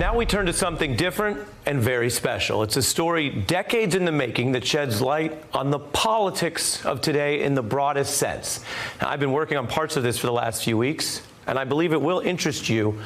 Now we turn to something different and very special. It's a story decades in the making that sheds light on the politics of today in the broadest sense. Now, I've been working on parts of this for the last few weeks, and I believe it will interest you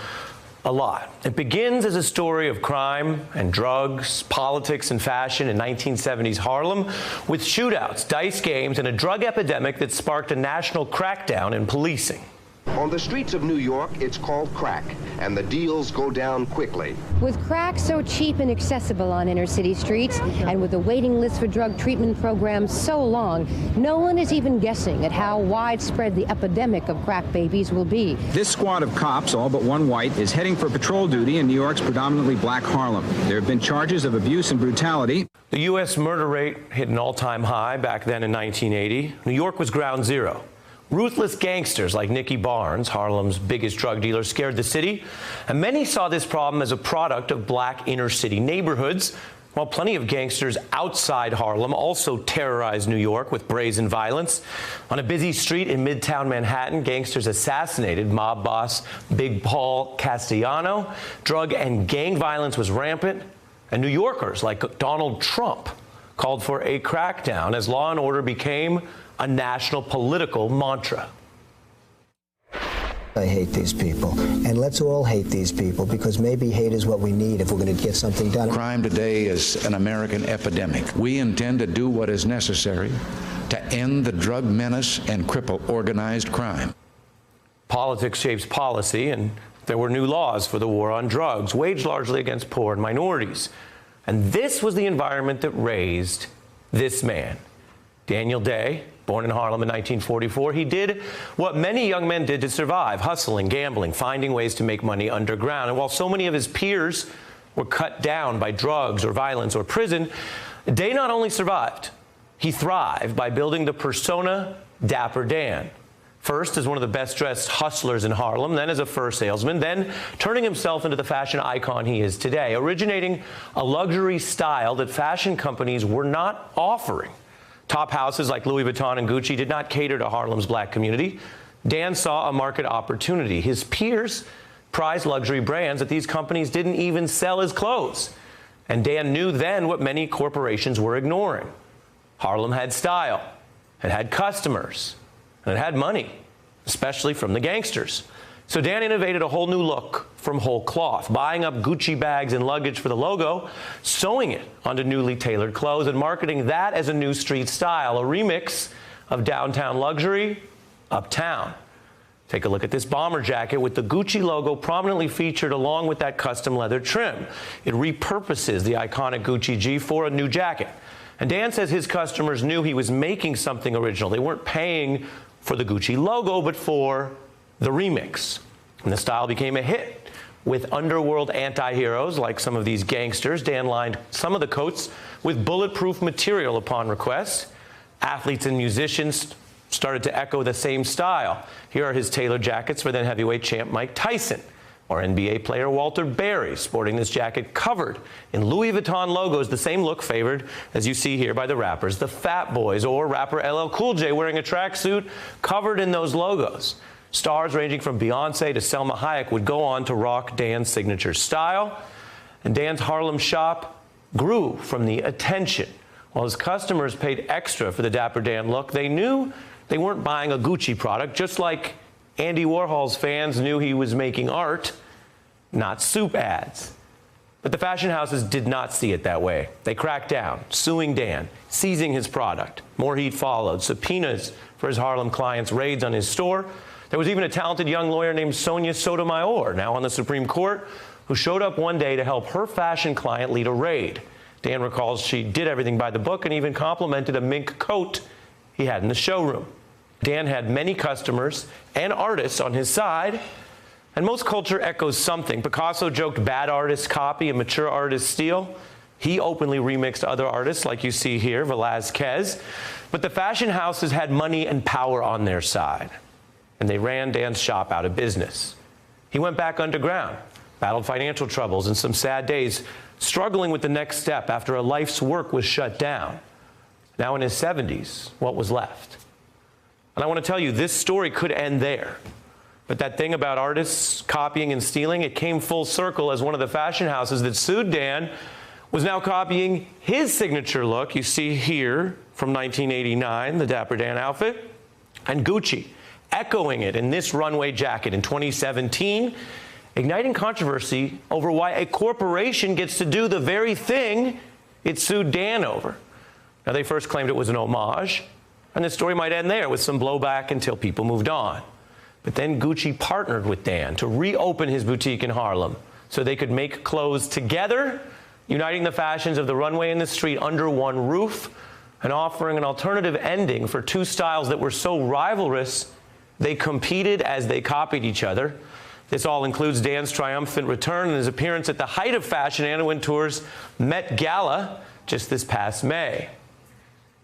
a lot. It begins as a story of crime and drugs, politics and fashion in 1970s Harlem, with shootouts, dice games, and a drug epidemic that sparked a national crackdown in policing. On the streets of New York, it's called crack, and the deals go down quickly. With crack so cheap and accessible on inner city streets, and with the waiting list for drug treatment programs so long, no one is even guessing at how widespread the epidemic of crack babies will be. This squad of cops, all but one white, is heading for patrol duty in New York's predominantly black Harlem. There have been charges of abuse and brutality. The U.S. murder rate hit an all-time high back then in 1980. New York was ground zero. Ruthless gangsters like Nicky Barnes, Harlem's biggest drug dealer, scared the city, and many saw this problem as a product of black inner-city neighborhoods, while plenty of gangsters outside Harlem also terrorized New York with brazen violence. On a busy street in Midtown Manhattan, gangsters assassinated mob boss Big Paul Castellano. Drug and gang violence was rampant, and New Yorkers like Donald Trump called for a crackdown as law and order became a national political mantra. I hate these people, and let's all hate these people, because maybe hate is what we need if we're going to get something done. Crime today is an American epidemic. We intend to do what is necessary to end the drug menace and cripple organized crime. Politics shapes policy, and there were new laws for the war on drugs, waged largely against poor and minorities. And this was the environment that raised this man, Daniel Day. Born in Harlem in 1944, he did what many young men did to survive: hustling, gambling, finding ways to make money underground. And while so many of his peers were cut down by drugs or violence or prison, Day not only survived, he thrived by building the persona Dapper Dan. First as one of the best-dressed hustlers in Harlem, then as a fur salesman, then turning himself into the fashion icon he is today, originating a luxury style that fashion companies were not offering. Top houses like Louis Vuitton and Gucci did not cater to Harlem's black community. Dan saw a market opportunity. His peers prized luxury brands that these companies didn't even sell as clothes. And Dan knew then what many corporations were ignoring. Harlem had style, it had customers, and it had money, especially from the gangsters. So Dan innovated a whole new look from whole cloth, buying up Gucci bags and luggage for the logo, sewing it onto newly tailored clothes, and marketing that as a new street style, a remix of downtown luxury, uptown. Take a look at this bomber jacket with the Gucci logo prominently featured along with that custom leather trim. It repurposes the iconic Gucci G for a new jacket. And Dan says his customers knew he was making something original. They weren't paying for the Gucci logo, but for the remix. And the style became a hit. With underworld anti-heroes like some of these gangsters, Dan lined some of the coats with bulletproof material upon request. Athletes and musicians started to echo the same style. Here are his tailored jackets for then heavyweight champ Mike Tyson, or NBA player Walter Berry, sporting this jacket covered in Louis Vuitton logos, the same look favored, as you see here, by the rappers, the Fat Boys, or rapper LL Cool J wearing a tracksuit covered in those logos. Stars ranging from Beyonce to Selma Hayek would go on to rock Dan's signature style. And Dan's Harlem shop grew from the attention. While his customers paid extra for the Dapper Dan look, they knew they weren't buying a Gucci product, just like Andy Warhol's fans knew he was making art, not soup ads. But the fashion houses did not see it that way. They cracked down, suing Dan, seizing his product. More heat followed, subpoenas for his Harlem clients, raids on his store. There was even a talented young lawyer named Sonia Sotomayor, now on the Supreme Court, who showed up one day to help her fashion client lead a raid. Dan recalls she did everything by the book and even complimented a mink coat he had in the showroom. Dan had many customers and artists on his side, and most culture echoes something. Picasso joked bad artists copy and mature artists steal. He openly remixed other artists like you see here, Velázquez. But the fashion houses had money and power on their side, and they ran Dan's shop out of business. He went back underground, battled financial troubles and some sad days, struggling with the next step after a life's work was shut down. Now in his 70s, what was left? And I want to tell you, this story could end there. But that thing about artists copying and stealing, it came full circle as one of the fashion houses that sued Dan was now copying his signature look. You see here from 1989, the Dapper Dan outfit, and Gucci echoing it in this runway jacket in 2017, igniting controversy over why a corporation gets to do the very thing it sued Dan over. Now, they first claimed it was an homage, and the story might end there with some blowback until people moved on. But then Gucci partnered with Dan to reopen his boutique in Harlem so they could make clothes together, uniting the fashions of the runway and the street under one roof and offering an alternative ending for two styles that were so rivalrous they competed as they copied each other. This all includes Dan's triumphant return and his appearance at the height of fashion Anna Wintour's Met Gala just this past May.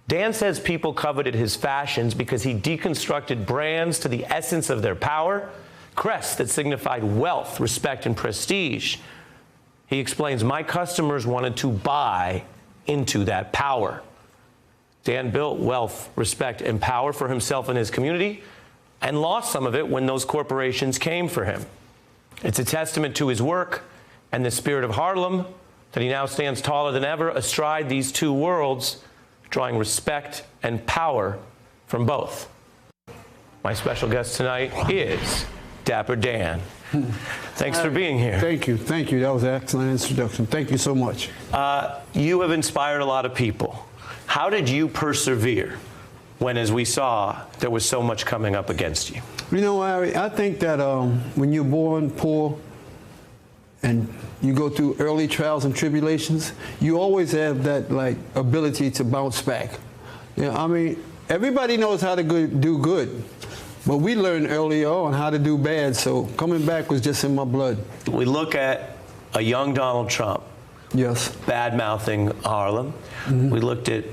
Dan says people coveted his fashions because he deconstructed brands to the essence of their power, crests that signified wealth, respect, and prestige. He explains, my customers wanted to buy into that power. Dan built wealth, respect, and power for himself and his community and lost some of it when those corporations came for him. It's a testament to his work and the spirit of Harlem that he now stands taller than ever astride these two worlds, drawing respect and power from both. My special guest tonight is Dapper Dan. Thanks for being here. Thank you. Thank you. That was an excellent introduction. Thank you so much. You have inspired a lot of people. How did you persevere when, as we saw, there was so much coming up against you? You know, Larry, I think that when you're born poor and you go through early trials and tribulations, you always have that ability to bounce back. You know, I mean, everybody knows how to do good, but we learned early on how to do bad. So coming back was just in my blood. We look at a young Donald Trump, yes, bad-mouthing Harlem. We looked at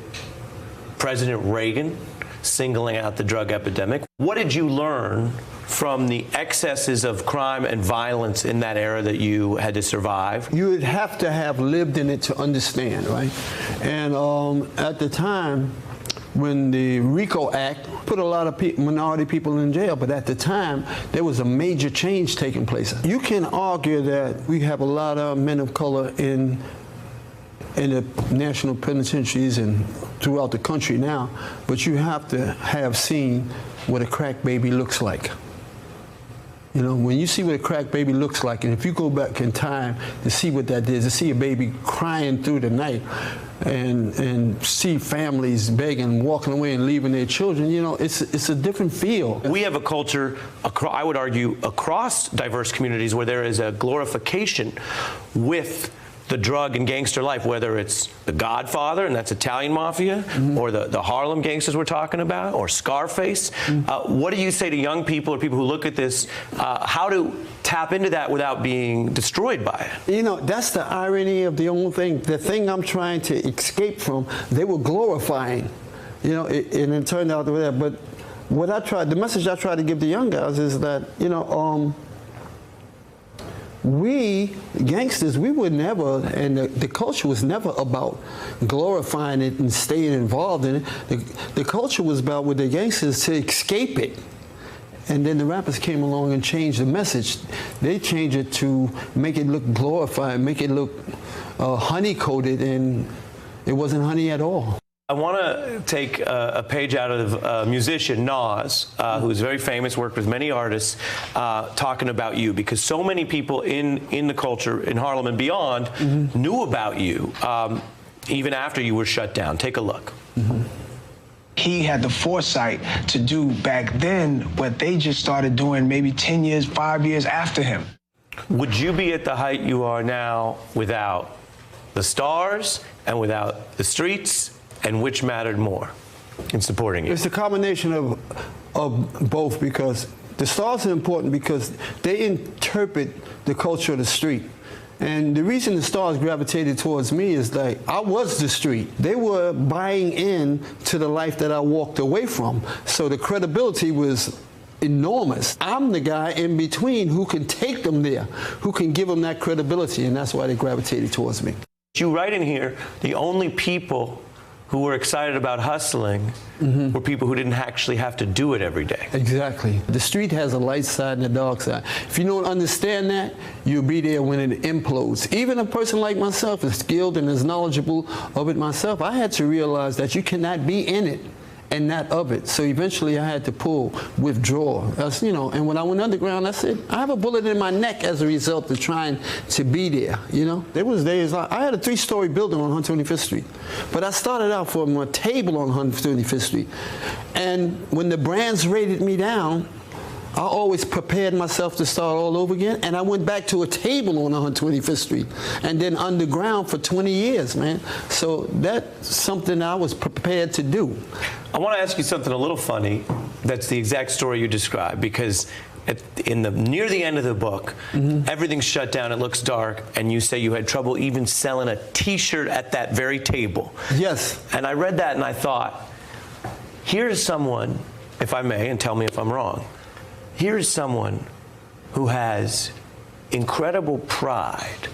President Reagan singling out the drug epidemic. What did you learn from the excesses of crime and violence in that era that you had to survive? You would have to have lived in it to understand, right? And at the time, when the RICO Act put a lot of minority people in jail, but at the time, there was a major change taking place. You can argue that we have a lot of men of color in the national penitentiaries and throughout the country now, but you have to have seen what a crack baby looks like. You know, when you see what a crack baby looks like, and if you go back in time to see what that is, to see a baby crying through the night and see families begging, walking away and leaving their children, you know, it's a different feel. We have a culture, I would argue, across diverse communities where there is a glorification with the drug and gangster life, whether it's The Godfather, and that's Italian mafia, or the Harlem gangsters we're talking about, or Scarface. What do you say to young people or people who look at this, how to tap into that without being destroyed by it? You know, that's the irony of the whole thing. The thing I'm trying to escape from, they were glorifying, you know, and it turned out that. But what the message I try to give the young guys is that, you know, we gangsters, we would never, and the culture was never about glorifying it and staying involved in it. The culture was about, with the gangsters, to escape it. And then the rappers came along and changed the message. They changed it to make it look glorified, make it look honey-coated, and it wasn't honey at all. I want to take a page out of musician Nas, who's very famous, worked with many artists, talking about you, because so many people in the culture in Harlem and beyond knew about you even after you were shut down. Take a look. He had the foresight to do back then what they just started doing maybe 10 years, 5 years after him. Would you be at the height you are now without the stars and without the streets? And which mattered more in supporting you? It's a combination of both, because the stars are important because they interpret the culture of the street. And the reason the stars gravitated towards me is that I was the street. They were buying in to the life that I walked away from. So the credibility was enormous. I'm the guy in between who can take them there, who can give them that credibility, and that's why they gravitated towards me. You write in here, the only people who were excited about hustling were people who didn't actually have to do it every day. Exactly. The street has a light side and a dark side. If you don't understand that, you'll be there when it implodes. Even a person like myself is skilled and is knowledgeable of it myself. I had to realize that you cannot be in it and not of it. So eventually I had to withdraw. That's, you know, and when I went underground, I said, I have a bullet in my neck as a result of trying to be there, you know. There was days, I had a 3-story building on 125th Street, but I started out from a table on 125th Street. And when the brands rated me down, I always prepared myself to start all over again, and I went back to a table on 125th Street, and then underground for 20 years, man. So that's something I was prepared to do. I want to ask you something a little funny. That's the exact story you described, because near the end of the book, everything's shut down, it looks dark, and you say you had trouble even selling a T-shirt at that very table. Yes. And I read that and I thought, here's someone, if I may, and tell me if I'm wrong, here's someone who has incredible pride,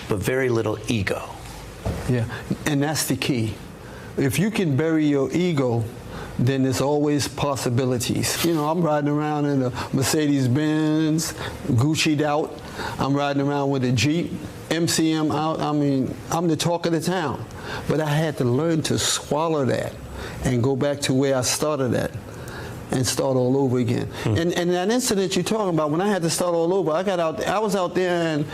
but very little ego. Yeah, and that's the key. If you can bury your ego, then there's always possibilities. You know, I'm riding around in a Mercedes-Benz, Gucci'd out. I'm riding around with a Jeep, MCM out. I mean, I'm the talk of the town. But I had to learn to swallow that and go back to where I started at and start all over again. And that incident you're talking about, when I had to start all over, I was out there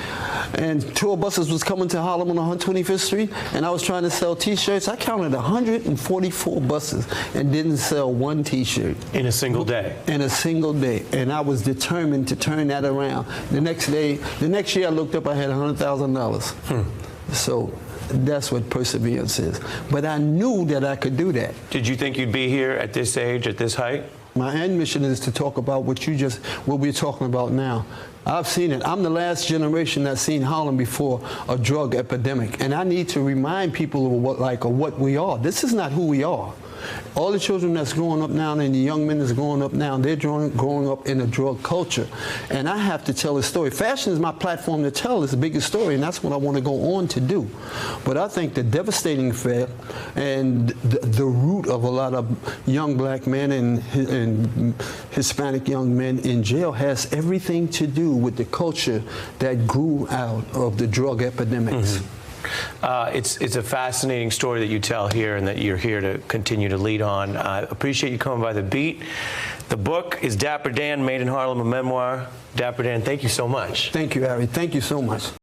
and tour buses was coming to Harlem on 125th Street, and I was trying to sell T-shirts. I counted 144 buses and didn't sell one T-shirt. In a single day? In a single day. And I was determined to turn that around. The next year I looked up, I had $100,000. So that's what perseverance is. But I knew that I could do that. Did you think you'd be here at this age, at this height? My end mission is to talk about what we're talking about now. I've seen it. I'm the last generation that's seen Harlem before a drug epidemic, and I need to remind people of what we are. This is not who we are. All the children that's growing up now and the young men that's growing up now, they're growing up in a drug culture. And I have to tell a story. Fashion is my platform to tell this biggest story, and that's what I want to go on to do. But I think the devastating effect and the root of a lot of young black men and Hispanic young men in jail has everything to do with the culture that grew out of the drug epidemics. It's a fascinating story that you tell here and that you're here to continue to lead on. I appreciate you coming by The Beat. The book is Dapper Dan, Made in Harlem, a memoir. Dapper Dan, thank you so much. Thank you, Harry. Thank you so much.